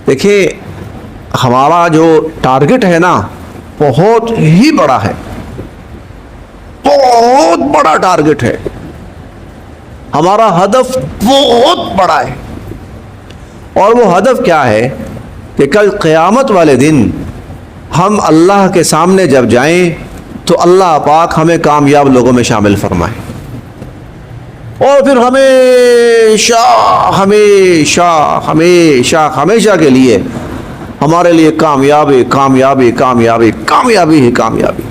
دیکھیے ہمارا جو ٹارگٹ ہے نا بہت ہی بڑا ہے، بہت بڑا ٹارگٹ ہے، ہمارا ہدف بہت بڑا ہے۔ اور وہ ہدف کیا ہے کہ کل قیامت والے دن ہم اللہ کے سامنے جب جائیں تو اللہ پاک ہمیں کامیاب لوگوں میں شامل فرمائے، اور پھر ہمیشہ ہمیشہ ہمیشہ ہمیشہ کے لیے ہمارے لیے کامیابی کامیابی کامیابی کامیابی ہی کامیابی،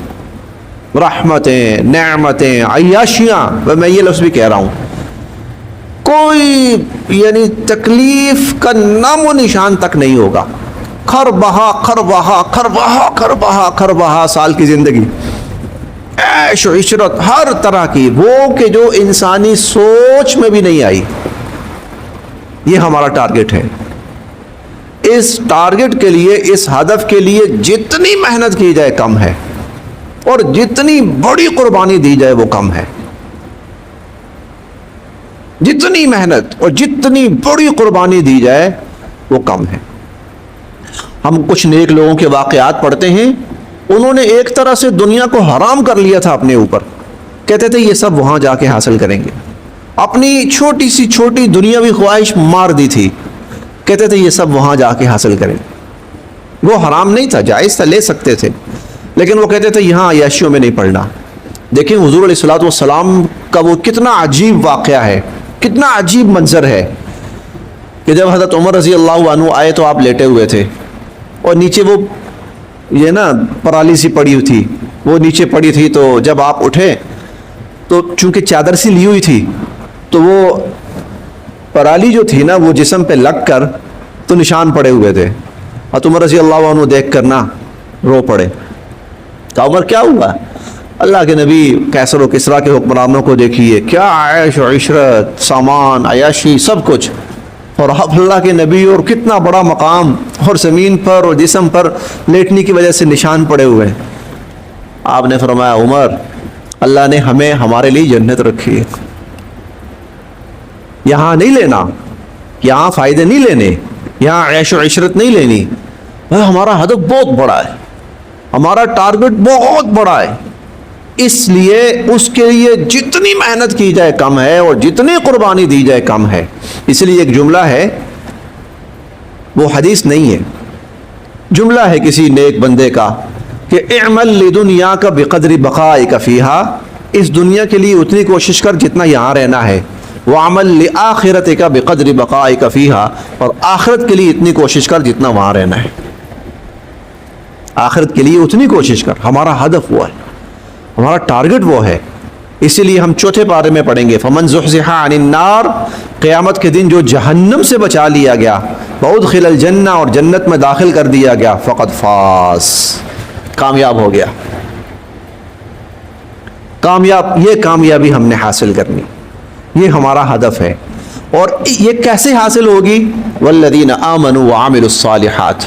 رحمتیں، نعمتیں، عیاشیاں۔ میں یہ لفظ بھی کہہ رہا ہوں، کوئی یعنی تکلیف کا نام و نشان تک نہیں ہوگا، کھر بہا کھر بہا کھر بہا کھر بہا کھر بہا سال کی زندگی، عیش و عشرت ہر طرح کی، وہ کہ جو انسانی سوچ میں بھی نہیں آئی۔ یہ ہمارا ٹارگٹ ہے۔ اس ٹارگٹ کے لیے، اس ہدف کے لیے جتنی محنت کی جائے کم ہے، اور جتنی بڑی قربانی دی جائے وہ کم ہے۔ جتنی محنت اور جتنی بڑی قربانی دی جائے وہ کم ہے۔ ہم کچھ نیک لوگوں کے واقعات پڑھتے ہیں، انہوں نے ایک طرح سے دنیا کو حرام کر لیا تھا اپنے اوپر، کہتے تھے یہ سب وہاں جا کے حاصل کریں گے، اپنی چھوٹی سی چھوٹی دنیاوی خواہش مار دی تھی، کہتے تھے یہ سب وہاں جا کے حاصل کریں۔ وہ حرام نہیں تھا، جائز تھا، لے سکتے تھے، لیکن وہ کہتے تھے یہاں عیاشیوں میں نہیں پڑنا۔ دیکھیں حضور علیہ الصلوۃ والسلام کا وہ کتنا عجیب واقعہ ہے، کتنا عجیب منظر ہے کہ جب حضرت عمر رضی اللہ عنہ آئے تو آپ لیٹے ہوئے تھے، اور نیچے وہ یہ نا پرالی سی پڑی ہوئی تھی، وہ نیچے پڑی تھی، تو جب آپ اٹھے تو چونکہ چادر سی لی ہوئی تھی تو وہ پرالی جو تھی نا وہ جسم پہ لگ کر تو نشان پڑے ہوئے تھے۔ حضرت عمر رضی اللہ عنہ دیکھ کر نا رو پڑے۔ کہا عمر کیا ہوا؟ اللہ کے نبی قیصر و کسریٰ کے حکمرانوں کو دیکھیے، کیا عیش و عشرت، سامان، عیاشی، سب کچھ، اور آپ اللہ کے نبی، اور کتنا بڑا مقام، اور زمین پر اور جسم پر لیٹنے کی وجہ سے نشان پڑے ہوئے ہیں۔ آپ نے فرمایا عمر، اللہ نے ہمیں ہمارے لیے جنت رکھی ہے، یہاں نہیں لینا، یہاں فائدے نہیں لینے، یہاں عیش و عشرت نہیں لینی، ہمارا ہدف بہت بڑا ہے، ہمارا ٹارگٹ بہت بڑا ہے، اس لیے اس کے لیے جتنی محنت کی جائے کم ہے، اور جتنی قربانی دی جائے کم ہے۔ اس لیے ایک جملہ ہے، وہ حدیث نہیں ہے، جملہ ہے کسی نیک بندے کا کہ اعمل لدنیاک بقدر بقائک فیہا، اس دنیا کے لیے اتنی کوشش کر جتنا یہاں رہنا ہے، وعمل لآخرتک بقدر بقائک فیہا، اور آخرت کے لیے اتنی کوشش کر جتنا وہاں رہنا ہے، آخرت کے لیے اتنی کوشش کر۔ ہمارا ہدف وہ ہے، ہمارا ٹارگٹ وہ ہے۔ اسی لیے ہم چوتھے پارے میں پڑھیں گے فمن زحزح عن النار، قیامت کے دن جو جہنم سے بچا لیا گیا، وادخل الجنہ، اور جنت میں داخل کر دیا گیا، فقد فاز، کامیاب ہو گیا، کامیاب۔ یہ کامیابی ہم نے حاصل کرنی، یہ ہمارا ہدف ہے۔ اور یہ کیسے حاصل ہوگی؟ والذین آمنوا وعملوا الصالحات،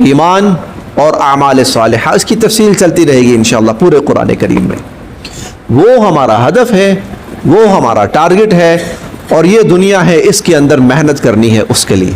ایمان اور اعمال صالحہ، اس کی تفصیل چلتی رہے گی انشاءاللہ پورے قرآن کریم میں۔ وہ ہمارا ہدف ہے، وہ ہمارا ٹارگٹ ہے، اور یہ دنیا ہے، اس کے اندر محنت کرنی ہے اس کے لیے۔